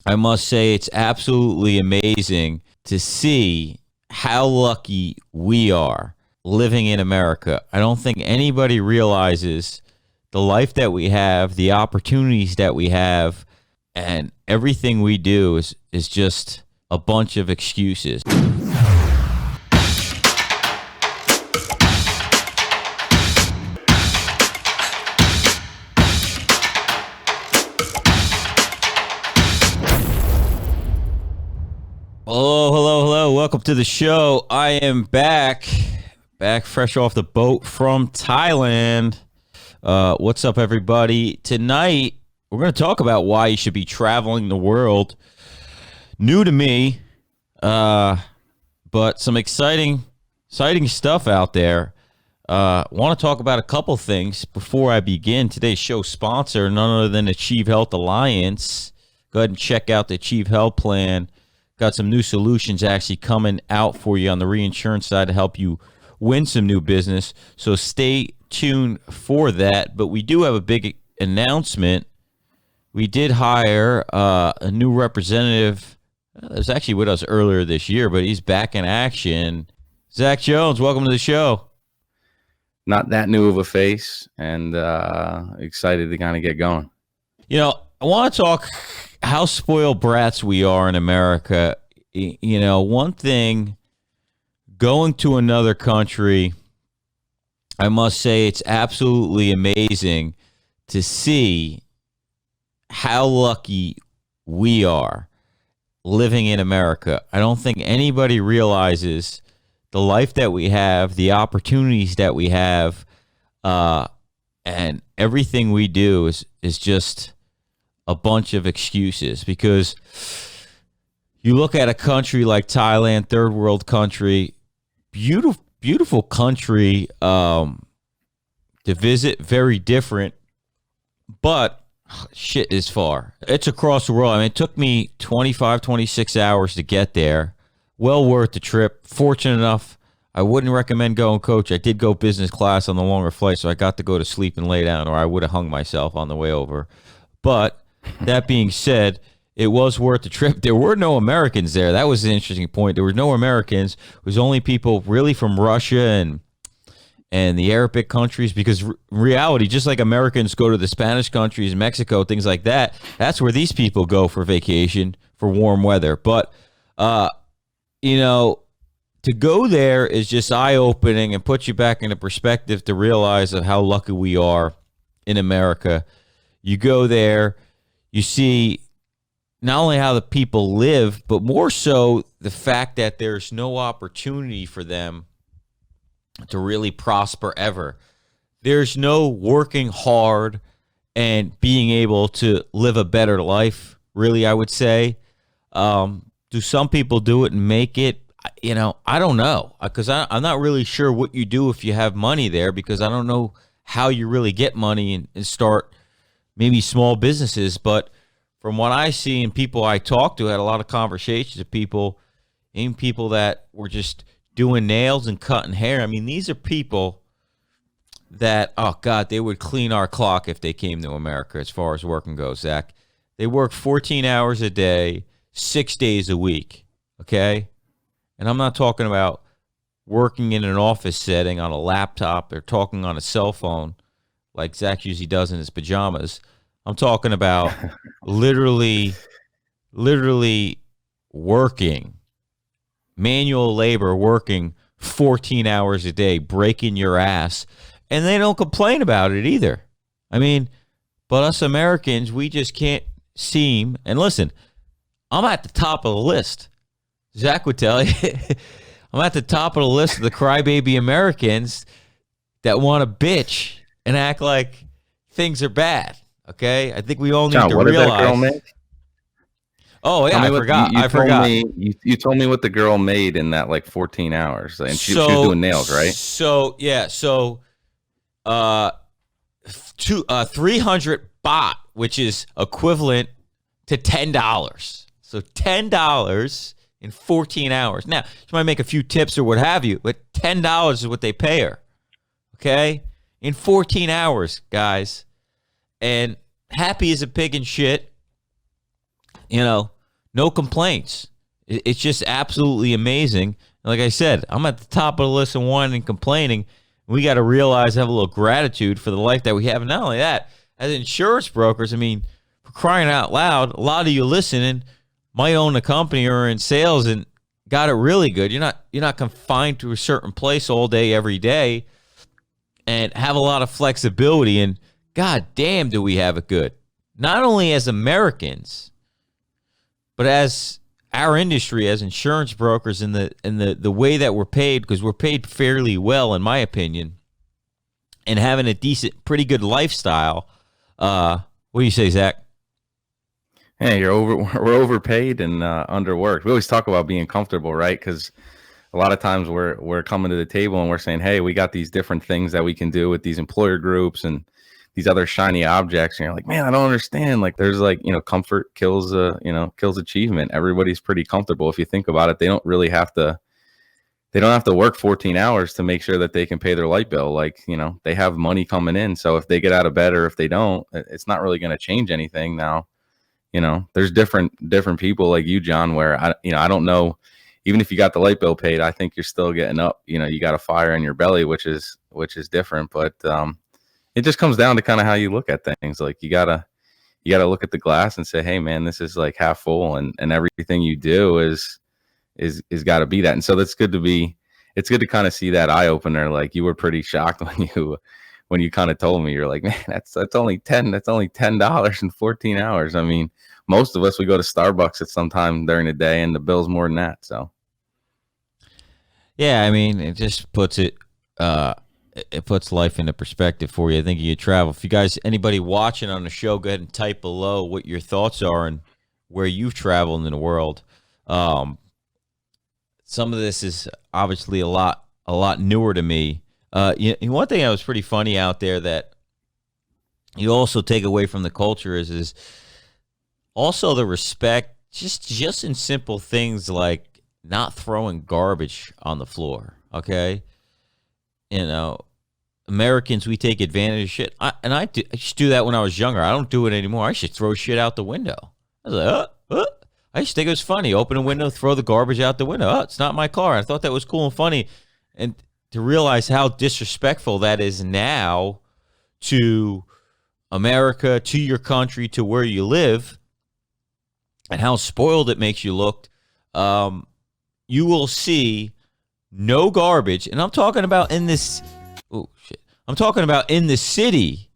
I must say it's absolutely amazing to see how lucky we are living in America. I don't think anybody realizes the life that we have, the opportunities that we have, and everything we do is just a bunch of excuses. Hello, hello, hello. Welcome to the show. I am back fresh off the boat from Thailand. What's up, everybody? Tonight, we're going to talk about why you should be traveling the world. New to me, but some exciting stuff out there. Want to talk about a couple things before I begin. Today's show sponsor, none other than Achieve Health Alliance. Go ahead and check out the Achieve Health Plan. Got some new solutions actually coming out for you on the reinsurance side to help you win some new business. So stay tuned for that. But we do have a big announcement. We did hire a new representative that was actually with us earlier this year, but he's back in action. Zach Jones, welcome to the show. Not that new of a face, and excited to kind of get going. You know, I want to talk how spoiled brats we are in America. You know, one thing, going to another country, I must say it's absolutely amazing to see how lucky we are living in America. I don't think anybody realizes the life that we have, the opportunities that we have, and everything we do is just a bunch of excuses. Because you look at a country like Thailand, third world country, beautiful country to visit, very different, but shit is far. It's across the world. I mean, it took me 25, 26 hours to get there. Well worth the trip. Fortunate enough, I wouldn't recommend going coach. I did go business class on the longer flight, so I got to go to sleep and lay down, or I would have hung myself on the way over. But that being said, it was worth the trip. There were no Americans there. That was an interesting point. There were no Americans. It was only people really from Russia and the Arabic countries, because in reality, just like Americans go to the Spanish countries, Mexico, things like that, that's where these people go for vacation, for warm weather. But, you know, to go there is just eye-opening and puts you back into perspective to realize of how lucky we are in America. You go there, you see not only how the people live, but more so the fact that there's no opportunity for them to really prosper ever. There's no working hard and being able to live a better life, really, I would say. Do some people do it and make it? You know, I don't know, because I'm not really sure what you do if you have money there, because I don't know how you really get money and start maybe small businesses. But from what I see and people I talked to, had a lot of conversations with people, even people that were just doing nails and cutting hair. I mean, these are people that, oh God, they would clean our clock if they came to America as far as working goes, Zach. They work 14 hours a day, 6 days a week, okay? And I'm not talking about working in an office setting on a laptop or talking on a cell phone like Zach usually does in his pajamas. I'm talking about literally working, manual labor, working 14 hours a day, breaking your ass, and they don't complain about it either. I mean, but us Americans, we just can't seem, and listen, I'm at the top of the list. Zach would tell you, I'm at the top of the list of the crybaby Americans that want to bitch and act like things are bad. Okay, I think we all need John, to what realize. Did that girl make? Oh yeah, I forgot. I forgot. You told me what the girl made in that like 14 hours, and she was doing nails, right? So yeah, 300 baht, which is equivalent to $10. So $10 in 14 hours. Now she might make a few tips or what have you, but $10 is what they pay her. Okay, in 14 hours, guys. And happy as a pig in shit. You know, no complaints. It's just absolutely amazing. Like I said, I'm at the top of the list of whining and complaining. We got to realize, have a little gratitude for the life that we have. And not only that, as insurance brokers, I mean, for crying out loud, a lot of you listening might own a company or are in sales and got it really good. You're not confined to a certain place all day, every day, and have a lot of flexibility. And God damn, do we have it good. Not only as Americans, but as our industry, as insurance brokers, and the way that we're paid, because we're paid fairly well, in my opinion, and having a decent, pretty good lifestyle. What do you say, Zach? Hey, we're overpaid and underworked. We always talk about being comfortable, right? Because a lot of times we're coming to the table and we're saying, hey, we got these different things that we can do with these employer groups and these other shiny objects. And you're like, man, I don't understand. Like, there's like, comfort kills achievement. Everybody's pretty comfortable. If you think about it, they don't have to work 14 hours to make sure that they can pay their light bill. Like, they have money coming in. So if they get out of bed or if they don't, it's not really going to change anything now. There's different people like you, John, where I don't know, even if you got the light bill paid, I think you're still getting up, you got a fire in your belly, which is different. But it just comes down to kind of how you look at things. Like you gotta look at the glass and say, hey man, this is like half full, and everything you do is got to be that. And so it's good to kind of see that eye opener. Like you were pretty shocked when you kind of told me. You're like, man, that's only $10 in 14 hours. I mean, most of us, we go to Starbucks at some time during the day and the bill's more than that. So yeah, I mean, it just puts life into perspective for you. I think you travel. If you guys, anybody watching on the show, go ahead and type below what your thoughts are and where you've traveled in the world. Some of this is obviously a lot newer to me. One thing that was pretty funny out there that you also take away from the culture is also the respect, just in simple things like not throwing garbage on the floor. Okay, Americans, we take advantage of shit. I used to do that when I was younger. I don't do it anymore. I should throw shit out the window. I was like, I used to think it was funny. Open a window, throw the garbage out the window. Oh, it's not my car. I thought that was cool and funny. And to realize how disrespectful that is now to America, to your country, to where you live, and how spoiled it makes you look, you will see no garbage. And I'm talking about in this, I'm talking about in the city,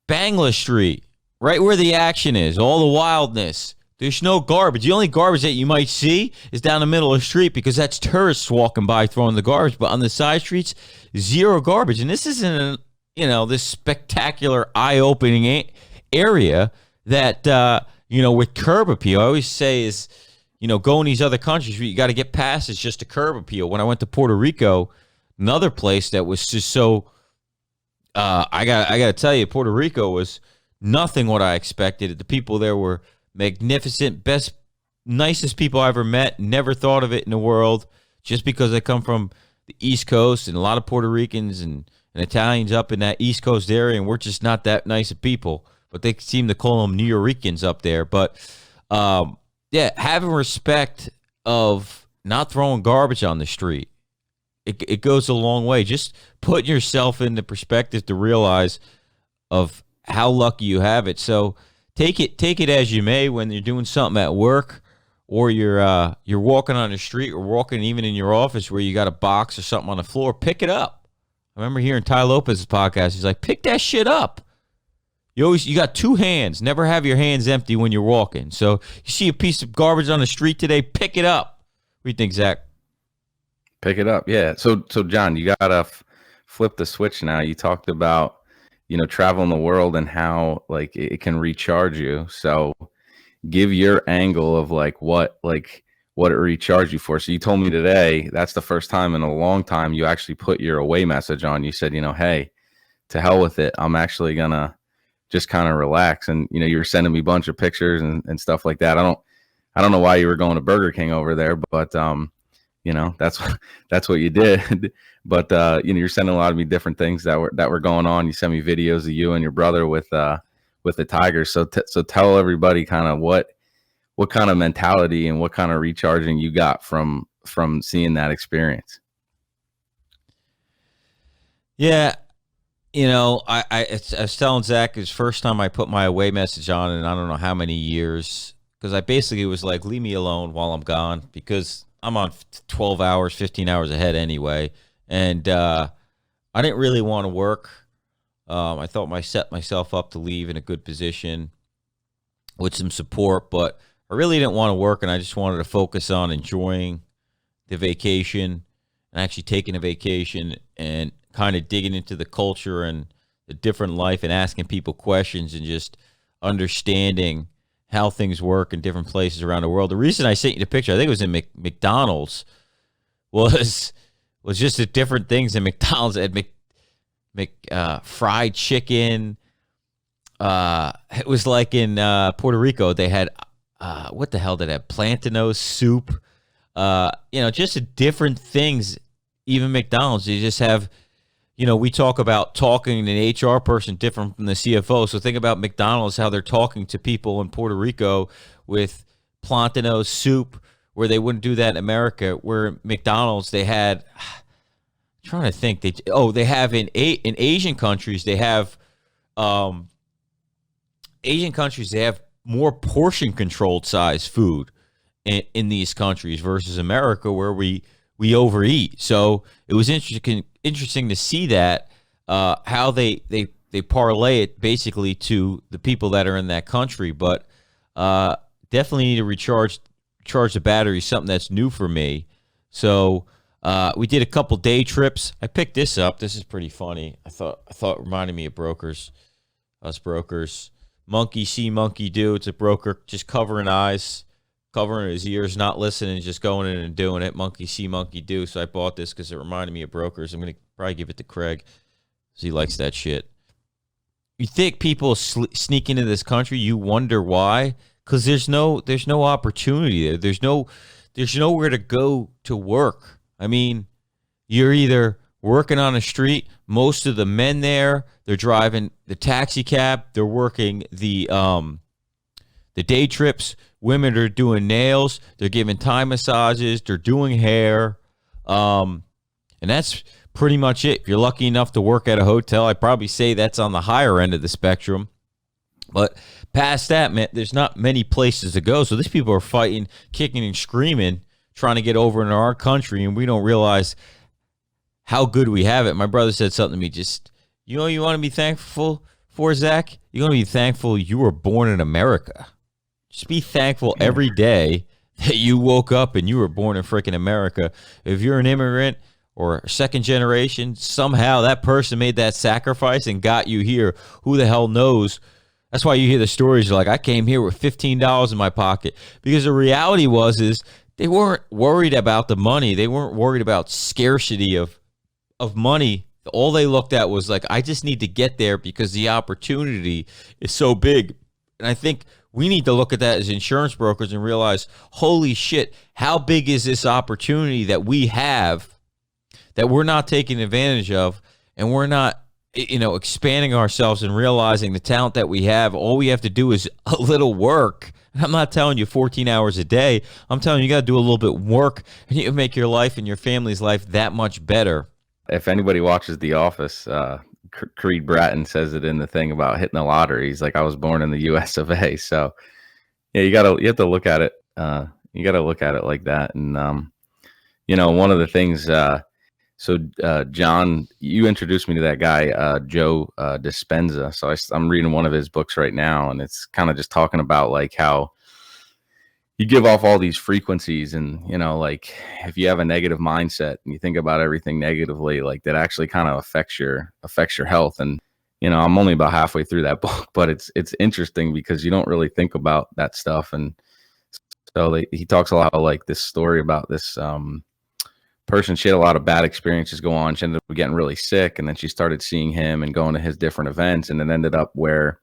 Bangla Street, right where the action is, all the wildness. There's no garbage. The only garbage that you might see is down the middle of the street because that's tourists walking by throwing the garbage. But on the side streets, zero garbage. And this isn't, this spectacular, eye-opening area that, with curb appeal. I always say is, go in these other countries, you got to get past it's just a curb appeal. When I went to Puerto Rico, another place that was just so, I got to tell you, Puerto Rico was nothing what I expected. The people there were magnificent, best, nicest people I ever met. Never thought of it in the world, just because I come from the East Coast and a lot of Puerto Ricans and Italians up in that East Coast area, and we're just not that nice of people. But they seem to call them New Yorkers up there. But having respect of not throwing garbage on the street, it goes a long way. Just putting yourself into perspective to realize of how lucky you have it. So take it as you may when you're doing something at work, or you're walking on the street, or walking even in your office where you got a box or something on the floor. Pick it up. I remember hearing Ty Lopez's podcast. He's like, pick that shit up. You got two hands. Never have your hands empty when you're walking. So you see a piece of garbage on the street today, pick it up. What do you think, Zach? Pick it up. Yeah. So John, you gotta flip the switch now. You talked about traveling the world and how like it can recharge you. So give your angle of like what it recharged you for. So you told me today that's the first time in a long time you actually put your away message on. You said, hey, to hell with it. I'm actually gonna just kind of relax. And you were sending me a bunch of pictures and stuff like that. I don't know why you were going to Burger King over there, but that's what you did. But you're sending a lot of me different things that were going on. You sent me videos of you and your brother with the Tigers. So tell everybody kind of what what kind of mentality and what kind of recharging you got from seeing that experience. Yeah, I was telling Zach, it's first time I put my away message on in I don't know how many years, because I basically was like, leave me alone while I'm gone, because I'm on 12 hours, 15 hours ahead anyway, and I didn't really want to work. I thought I set myself up to leave in a good position with some support, but I really didn't want to work, and I just wanted to focus on enjoying the vacation and actually taking a vacation and kind of digging into the culture and the different life and asking people questions and just understanding how things work in different places around the world. The reason I sent you the picture, I think it was in McDonald's, was just the different things in McDonald's. At fried chicken. It was like in Puerto Rico, they had what the hell did they have? Plantanos soup. Just different things. Even McDonald's, you just have, we talk about talking to an HR person different from the CFO. So think about McDonald's, how they're talking to people in Puerto Rico with Plantanos soup, where they wouldn't do that in America. Where McDonald's, they had, I'm trying to think, they have in Asian countries, they have more portion controlled size food in these countries versus America, where we overeat. So it was interesting to see that how they parlay it basically to the people that are in that country. But definitely need to recharge the battery, something that's new for me. So we did a couple day trips. I picked this up. This is pretty funny. I thought it reminded me of us brokers. Monkey see, monkey do. It's a broker just covering eyes, covering his ears, not listening, just going in and doing it. Monkey see, monkey do. So I bought this because it reminded me of brokers. I'm going to probably give it to Craig because he likes that shit. You think people sneak into this country, you wonder why? Because there's no opportunity there. There's nowhere to go to work. I mean, you're either working on a street. Most of the men there, they're driving the taxi cab. They're working the day trips. Women are doing nails. They're giving Thai massages. They're doing hair. And that's pretty much it. If you're lucky enough to work at a hotel, I'd probably say that's on the higher end of the spectrum. But past that, man, there's not many places to go. So these people are fighting, kicking and screaming, trying to get over into our country, and we don't realize how good we have it. My brother said something to me, just, you want to be thankful for, Zach? You want to be thankful you were born in America. Just be thankful every day that you woke up and you were born in freaking America. If you're an immigrant or second generation, somehow that person made that sacrifice and got you here. Who the hell knows? That's why you hear the stories like, I came here with $15 in my pocket. Because the reality is they weren't worried about the money. They weren't worried about scarcity of money. All they looked at was like, I just need to get there because the opportunity is so big. And I think we need to look at that as insurance brokers and realize, holy shit, how big is this opportunity that we have that we're not taking advantage of, and we're not, expanding ourselves and realizing the talent that we have. All we have to do is a little work. I'm not telling you 14 hours a day. I'm telling you, you got to do a little bit of work, and you can make your life and your family's life that much better. If anybody watches The Office, Creed Bratton says it in the thing about hitting the lottery. He's like, I was born in the U.S. of A. So yeah, you have to look at it. You got to look at it like that. And one of the things. So John, you introduced me to that guy, Joe Dispenza. So I'm reading one of his books right now, and it's kind of just talking about like how you give off all these frequencies, and like if you have a negative mindset and you think about everything negatively, like that actually kind of affects your health. And I'm only about halfway through that book, but it's interesting because you don't really think about that stuff. And so he talks a lot of like this story about this person. She had a lot of bad experiences go on. She ended up getting really sick, and then she started seeing him and going to his different events, and it ended up where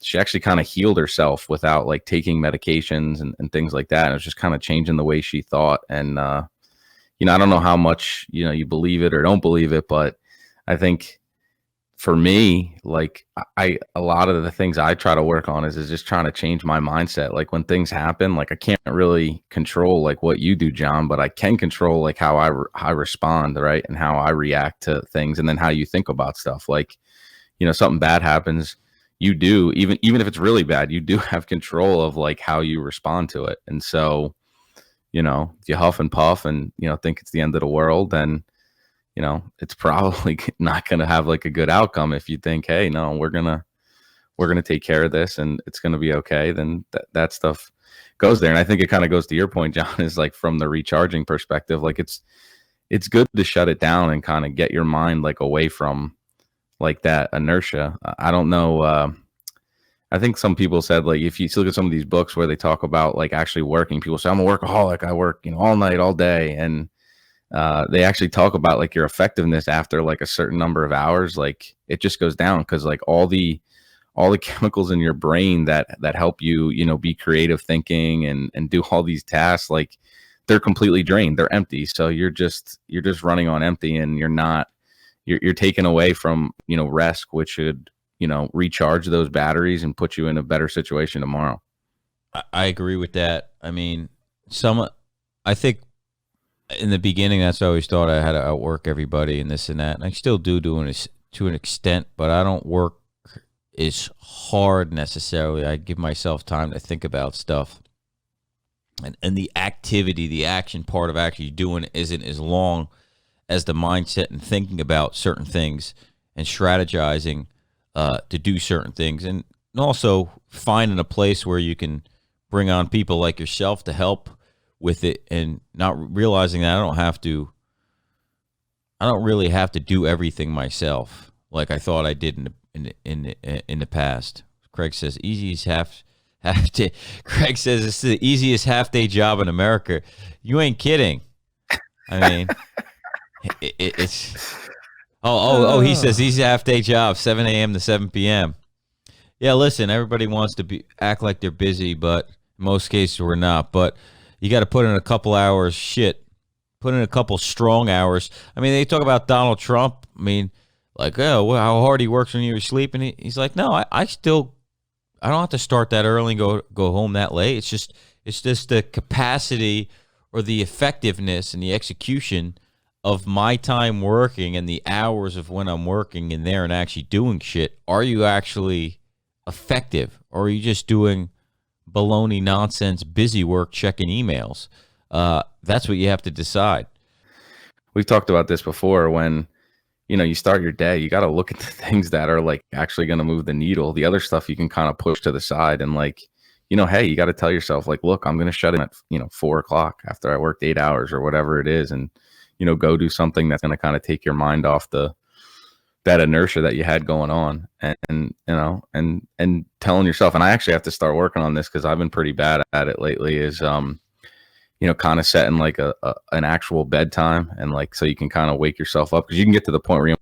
she actually kind of healed herself without like taking medications and things like that. And it was just kind of changing the way she thought. And I don't know how much you believe it or don't believe it, but I think for me, like a lot of the things I try to work on is just trying to change my mindset. Like when things happen, like I can't really control like what you do, John, but I can control like how I respond, right, and how I react to things, and then how you think about stuff. Like, something bad happens, you do, even if it's really bad, you do have control of like how you respond to it. And so, if you huff and puff and think it's the end of the world, then it's probably not going to have like a good outcome. If you think, hey, no, we're gonna take care of this and it's going to be okay, then that stuff goes there. And I think it kind of goes to your point, John, is like from the recharging perspective, like it's good to shut it down and kind of get your mind like away from like that inertia. I don't know. I think some people said, like, if you look at some of these books where they talk about like actually working, people say, I'm a workaholic. I work, all night, all day. And they actually talk about like your effectiveness after like a certain number of hours, like it just goes down, because like all the chemicals in your brain that help you, be creative thinking and do all these tasks, like they're completely drained, they're empty. So you're just running on empty, and you're taken away from, rest, which should, recharge those batteries and put you in a better situation tomorrow. I agree with that. I mean, I think in the beginning, that's what I always thought, I had to outwork everybody and this and that. And I still do it to an extent, but I don't work as hard necessarily. I give myself time to think about stuff. And the activity, the action part of actually doing it isn't as long as the mindset and thinking about certain things and strategizing to do certain things. And also finding a place where you can bring on people like yourself to help with it, and not realizing that I don't really have to do everything myself like I thought I did in the past. Craig says easiest half day. Craig says it's the easiest half day job in America. You ain't kidding. I mean, it's he says easy half day job, 7 a.m. to 7 p.m. Yeah, listen, everybody wants to act like they're busy, but in most cases we're not. But you got to put in a couple hours. Put in a couple strong hours. I mean, they talk about Donald Trump. I mean, like, oh, well, how hard he works when you're sleeping. He's like, no, I don't have to start that early and go home that late. It's just the capacity or the effectiveness and the execution of my time working and the hours of when I'm working in there and actually doing shit. Are you actually effective, or are you just doing baloney nonsense busy work checking emails? That's what you have to decide. We've talked about this before. When you start your day, you got to look at the things that are like actually going to move the needle. The other stuff you can kind of push to the side, and like, hey, you got to tell yourself, like, look, I'm going to shut in at 4:00 after I worked 8 hours or whatever it is, and go do something that's going to kind of take your mind off that inertia that you had going on, and telling yourself. And I actually have to start working on this, because I've been pretty bad at it lately, is kind of setting like an actual bedtime, and like, so you can kind of wake yourself up, because you can get to the point where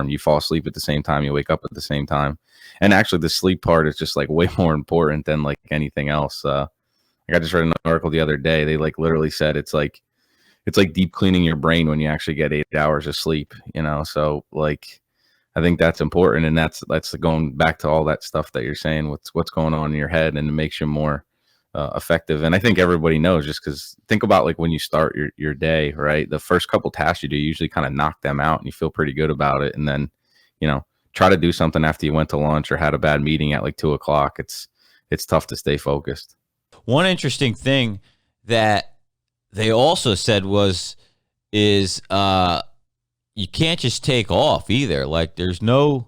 you fall asleep at the same time, you wake up at the same time. And actually the sleep part is just like way more important than like anything else. Like I just read an article the other day, they like literally said it's like deep cleaning your brain when you actually get 8 hours of sleep, so like I think that's important. And that's going back to all that stuff that you're saying, what's going on in your head, and it makes you more effective. And I think everybody knows, just because think about like when you start your day, right? The first couple tasks you do, you usually kind of knock them out and you feel pretty good about it. And then, try to do something after you went to lunch or had a bad meeting at like 2:00. It's tough to stay focused. One interesting thing that they also said is you can't just take off either. Like there's no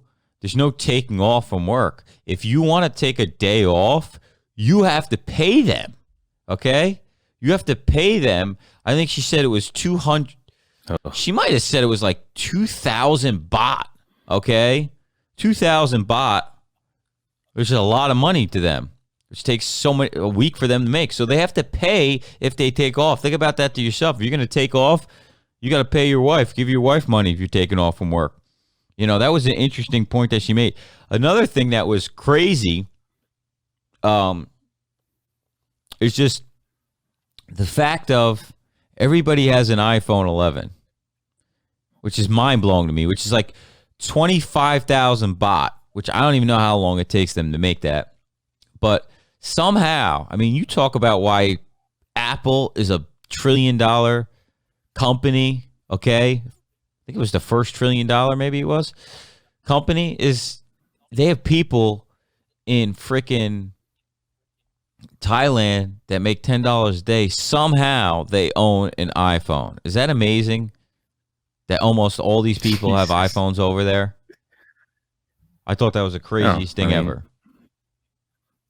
taking off from work. If you want to take a day off, you have to pay them. Okay? You have to pay them. I think she said it was 200. Oh. She might have said it was like 2,000 baht. Okay? 2,000 baht. Which is a lot of money to them. Which takes a week for them to make. So they have to pay if they take off. Think about that to yourself. If you're going to take off, you got to pay your wife. Give your wife money if you're taking off from work. That was an interesting point that she made. Another thing that was crazy is just the fact of everybody has an iPhone 11, which is mind-blowing to me, which is like 25,000 baht, which I don't even know how long it takes them to make that. But somehow, I mean, you talk about why Apple is a $1 trillion company, okay? I think it was the first $1 trillion, maybe it was. Company is, they have people in freaking Thailand that make $10 a day. Somehow they own an iPhone. Is that amazing? That almost all these people have iPhones over there. I thought that was the craziest thing ever.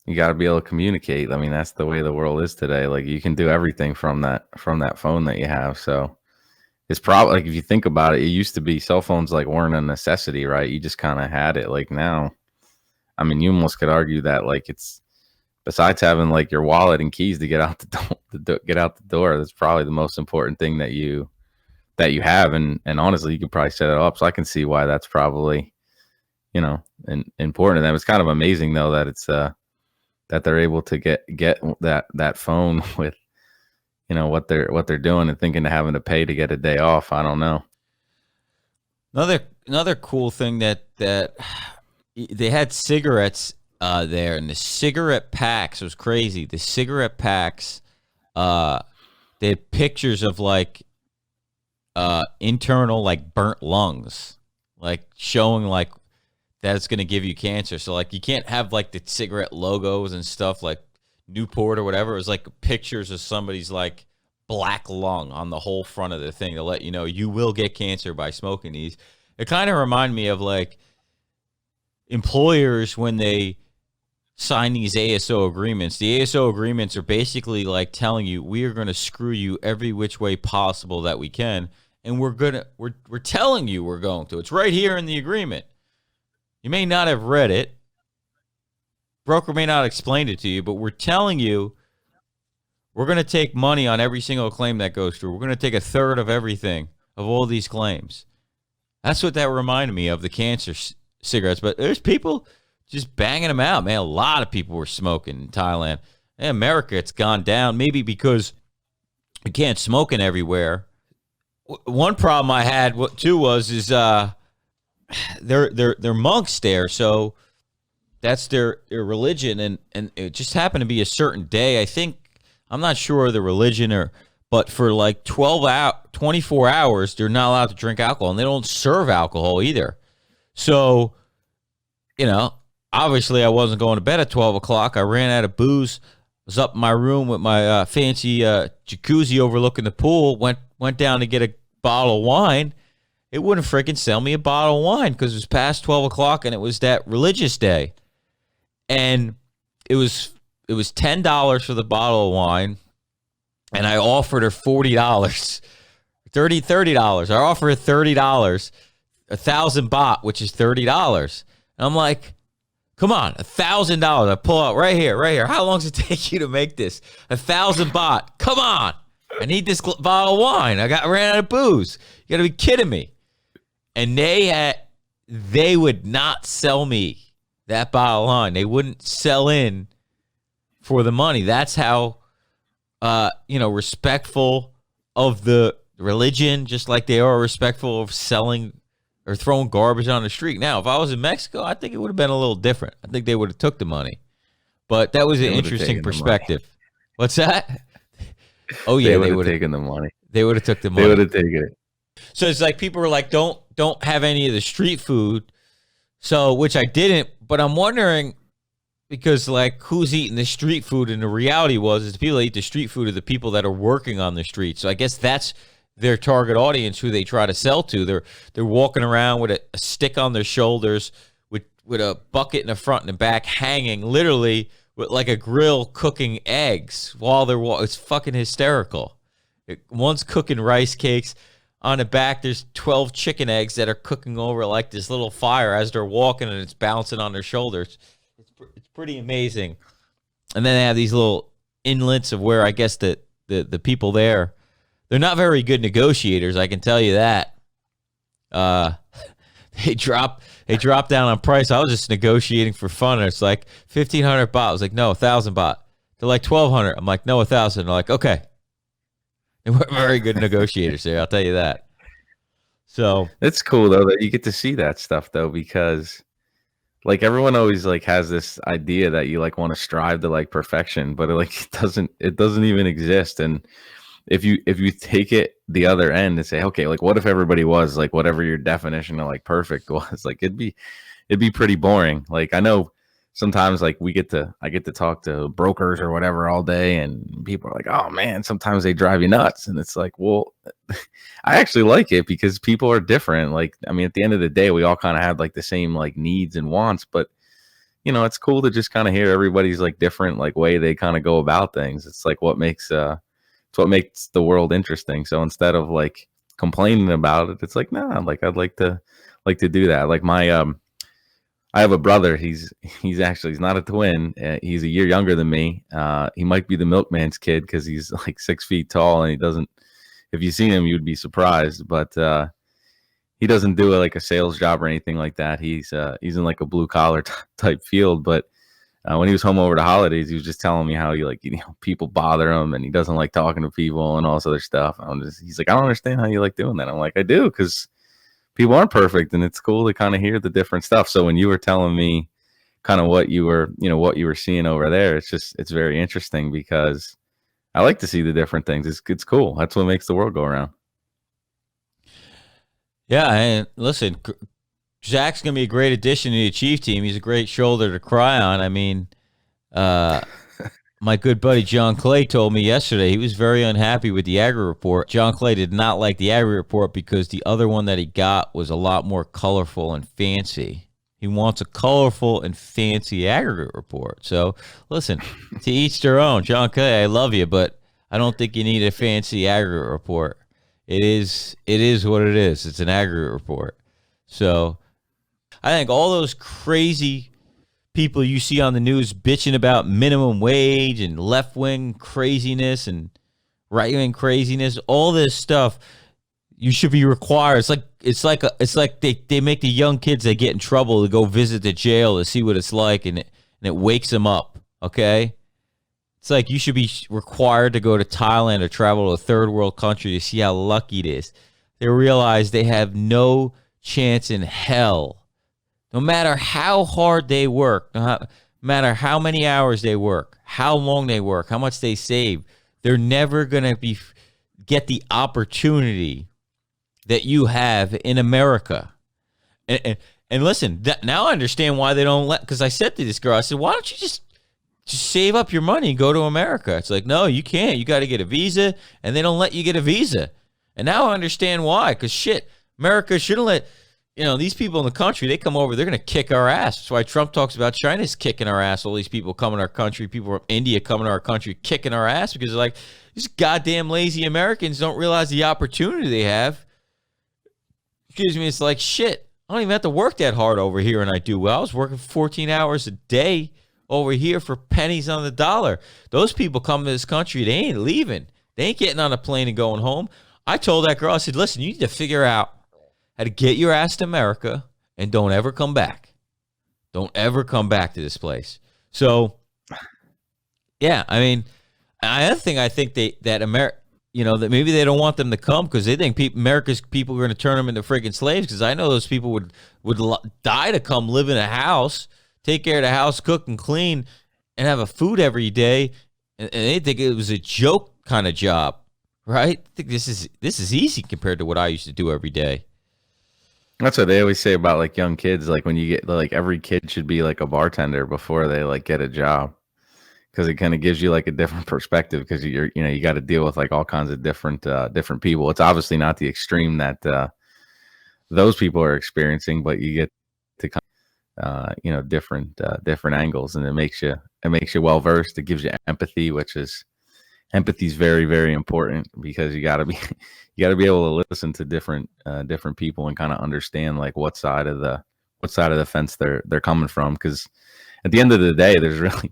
You got to be able to communicate. I mean, that's the way the world is today. Like, you can do everything from that phone that you have. So it's probably, like, if you think about it, it used to be cell phones like weren't a necessity, right? You just kind of had it. Like now, I mean, you almost could argue that, like, it's, besides having like your wallet and keys to get out the door, that's probably the most important thing that you have. And honestly, you could probably set it up. So I can see why that's probably, important to them. It's kind of amazing though that it's that they're able to get that phone with, what they're doing and thinking of having to pay to get a day off. I don't know. Another cool thing that they had cigarettes there, and the cigarette packs was crazy. The cigarette packs, they had pictures of like internal like burnt lungs, like showing like that it's going to give you cancer. So like you can't have like the cigarette logos and stuff like Newport or whatever. It was like pictures of somebody's like black lung on the whole front of the thing to let you know you will get cancer by smoking these. It kind of reminded me of like employers when they sign these ASO agreements. The ASO agreements are basically like telling you we are going to screw you every which way possible that we can, and we're telling you we're going to. It's right here in the agreement. You may not have read it. Broker may not have explained it to you, but we're telling you we're going to take money on every single claim that goes through. We're going to take a third of everything, of all these claims. That's what that reminded me of, the cancer cigarettes. But there's people just banging them out, man. A lot of people were smoking in Thailand. In America, it's gone down, maybe because you can't smoke everywhere. One problem I had, too, was they're monks there, so that's their religion, and it just happened to be a certain day. I think, I'm not sure of the religion, but for like 24 hours, they're not allowed to drink alcohol, and they don't serve alcohol either. So, obviously I wasn't going to bed at 12 o'clock. I ran out of booze, was up in my room with my fancy jacuzzi overlooking the pool, went down to get a bottle of wine. It wouldn't freaking sell me a bottle of wine because it was past 12 o'clock and it was that religious day. And it was $10 for the bottle of wine, and I offered her $40, $30. I offered her $30, 1,000 baht, which is $30. And I'm like, come on, $1,000. I pull out right here. How long does it take you to make this? 1,000 baht. Come on. I need this bottle of wine. Ran out of booze. You got to be kidding me. And they would not sell me that bottle of wine. They wouldn't sell in for the money. That's how, respectful of the religion, just like they are respectful of selling or throwing garbage on the street. Now, if I was in Mexico, I think it would have been a little different. I think they would have took the money. But that was an interesting perspective. What's that? Oh yeah, they would have taken the money. They would have took the money. They would have taken it. So it's like people were like, don't have any of the street food. So, which I didn't, but I'm wondering, because like who's eating the street food? And the reality is the people that eat the street food are the people that are working on the street. So I guess that's their target audience who they try to sell to. They're walking around with a stick on their shoulders with a bucket in the front and the back, hanging literally with like a grill, cooking eggs while they're walking. It's fucking hysterical. One's cooking rice cakes. On the back, there's 12 chicken eggs that are cooking over like this little fire as they're walking, and it's bouncing on their shoulders. It's pretty amazing. And then they have these little inlets of where I guess the people there, they're not very good negotiators, I can tell you that. They drop down on price. I was just negotiating for fun, and it's like 1,500 baht. I was like, no, 1,000 baht. They're like 1,200. I'm like, no, 1,000. They're like, okay. They weren't very good negotiators there, I'll tell you that. So It's cool though that you get to see that stuff though, because like everyone always like has this idea that you like want to strive to like perfection, but it doesn't even exist. And if you take it the other end and say, okay, like what if everybody was like whatever your definition of like perfect was, like it'd be pretty boring. Like I know sometimes like I get to talk to brokers or whatever all day, and people are like, "Oh man," sometimes they drive you nuts, and it's like, well, I actually like it because people are different. Like I mean, at the end of the day, we all kind of have like the same like needs and wants, but it's cool to just kind of hear everybody's like different like way they kind of go about things. It's like it's what makes the world interesting. So instead of like complaining about it, it's like, nah, like I'd like to do that. Like I have a brother. He's not a twin. He's a year younger than me. He might be the milkman's kid because he's like 6 feet tall, and he doesn't. If you seen him, you'd be surprised. But he doesn't do like a sales job or anything like that. He's in like a blue collar type field. But when he was home over the holidays, he was just telling me how he like people bother him, and he doesn't like talking to people and all this other stuff. He's like, I don't understand how you like doing that. I'm like, I do, because people aren't perfect, and it's cool to kind of hear the different stuff. So when you were telling me kind of what you were seeing over there, it's very interesting because I like to see the different things. It's cool. That's what makes the world go around. yeah, and listen, Zach's gonna be a great addition to the Chief team. He's a great shoulder to cry on. I mean, uh, my good buddy John Clay told me yesterday he was very unhappy with the Agri report. John Clay did not like the Agri report because the other one that he got was a lot more colorful and fancy. He wants a colorful and fancy aggregate report. So listen, to each their own. John Clay, I love you, but I don't think you need a fancy aggregate report. It is what it is. It's an aggregate report. So I think all those crazy people you see on the news bitching about minimum wage and left wing craziness and right wing craziness, all this stuff, you should be required. It's like they make the young kids that get in trouble to go visit the jail to see what it's like, and it wakes them up. Okay, it's like you should be required to go to Thailand or travel to a third world country to see how lucky it is. They realize they have no chance in hell. No matter how hard they work, no matter how many hours they work, how long they work, how much they save, they're never going to get the opportunity that you have in America. And listen, now I understand why they don't because I said to this girl, I said, why don't you just save up your money and go to America? It's like, no, you can't. You got to get a visa, and they don't let you get a visa. And now I understand why, because shit, America shouldn't let these people in the country, they come over, they're going to kick our ass. That's why Trump talks about China's kicking our ass. All these people coming to our country, people from India coming to our country, kicking our ass because they're like, these goddamn lazy Americans don't realize the opportunity they have. Excuse me, it's like, shit, I don't even have to work that hard over here, and I do well. I was working 14 hours a day over here for pennies on the dollar. Those people come to this country, they ain't leaving. They ain't getting on a plane and going home. I told that girl, I said, listen, you need to figure out how to get your ass to America and don't ever come back. Don't ever come back to this place. So, yeah, I mean, another thing I think that maybe they don't want them to come because they think America's people are going to turn them into freaking slaves, because I know those people would die to come live in a house, take care of the house, cook and clean, and have a food every day, and they think it was a joke kind of job, right? I think this is easy compared to what I used to do every day. That's what they always say about like young kids. Like when you get like every kid should be like a bartender before they like get a job, because it kind of gives you like a different perspective, because you got to deal with like all kinds of different people. It's obviously not the extreme that those people are experiencing, but you get to different angles, and it makes you well versed. It gives you empathy, empathy is very, very important, because you got to be able to listen to different people and kind of understand like what side of the fence they're coming from, because at the end of the day, there's really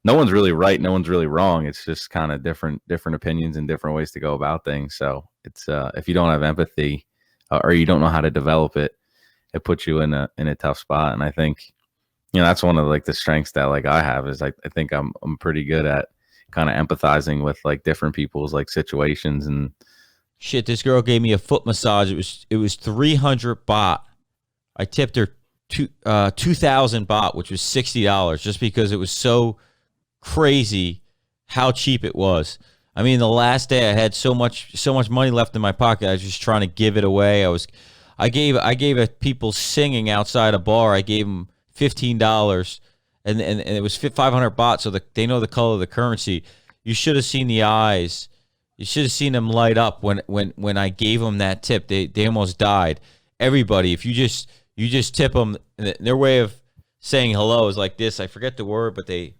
no one's really right, no one's really wrong. It's just kind of different opinions and different ways to go about things. So it's if you don't have empathy, or you don't know how to develop it, it puts you in a tough spot. And I think that's one of like the strengths that like I have, is I think I'm pretty good at kind of empathizing with like different people's like situations, and Shit, this girl gave me a foot massage. It was 300 baht. I tipped her 2,000 baht, which was $60, just because it was so crazy how cheap it was. I mean, the last day I had so much money left in my pocket. I was just trying to give it away. I gave people singing outside a bar. I gave them $15, and it was 500 baht, so they know the color of the currency. You should have seen the eyes. You should have seen them light up when I gave them that tip. They almost died. Everybody, if you just tip them, their way of saying hello is like this. I forget the word, but they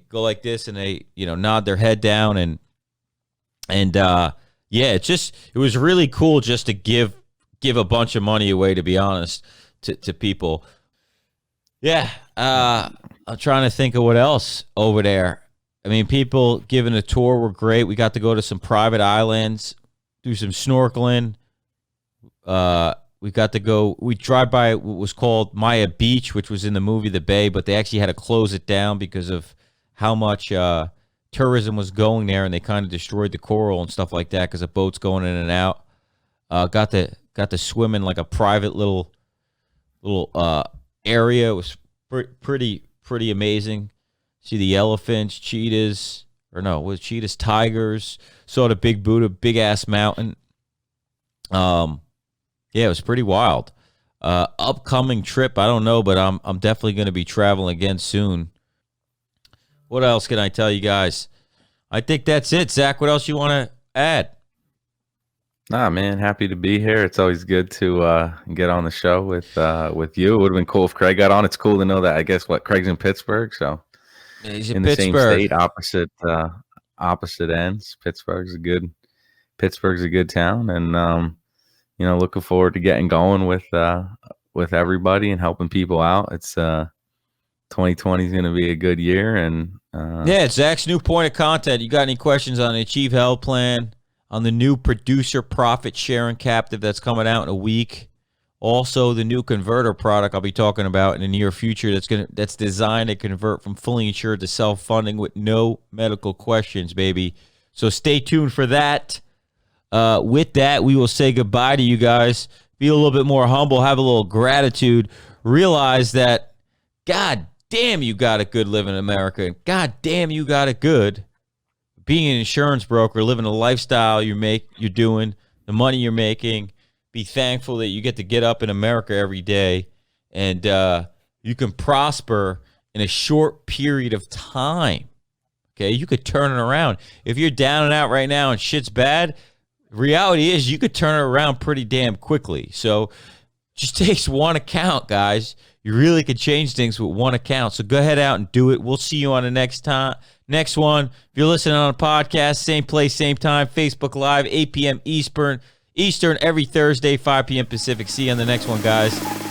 go like this, and they nod their head down, and yeah, it was really cool just to give a bunch of money away, to be honest, to people. Yeah, I'm trying to think of what else over there. I mean, people giving a tour were great. We got to go to some private islands, do some snorkeling. We drive by what was called Maya Beach, which was in the movie The Bay, but they actually had to close it down because of how much tourism was going there, and they kind of destroyed the coral and stuff like that because of boats going in and out. Got to swim in like a private little area. It was pretty amazing. See the elephants, cheetahs, tigers. Saw the Big Buddha, big ass mountain. Yeah, it was pretty wild. Upcoming trip, I don't know, but I'm definitely going to be traveling again soon. What else can I tell you guys? I think that's it. Zach, what else you want to add? Nah, man, happy to be here. It's always good to get on the show with you. It would have been cool if Craig got on. It's cool to know that. I guess Craig's in Pittsburgh, so he's in the same state, opposite ends. Pittsburgh's a good town, and looking forward to getting going with everybody and helping people out. It's 2020 is going to be a good year, and yeah, it's Zach's new point of contact. You got any questions on the Achieve Health Plan, on the new producer profit sharing captive that's coming out in a week? Also, the new converter product I'll be talking about in the near future that's designed to convert from fully insured to self-funding with no medical questions, baby. So stay tuned for that. With that, we will say goodbye to you guys. Be a little bit more humble, have a little gratitude. Realize that, God damn, you got it good living in America. And God damn, you got it good being an insurance broker, living the lifestyle you're doing, the money you're making. Be thankful that you get to get up in America every day, and you can prosper in a short period of time. Okay, you could turn it around. If you're down and out right now and shit's bad, reality is you could turn it around pretty damn quickly. So just takes one account, guys. You really could change things with one account. So go ahead out and do it. We'll see you on the next one. If you're listening on a podcast, same place, same time, Facebook Live, 8 p.m. Eastern every Thursday, 5 p.m. Pacific. See you on the next one, guys.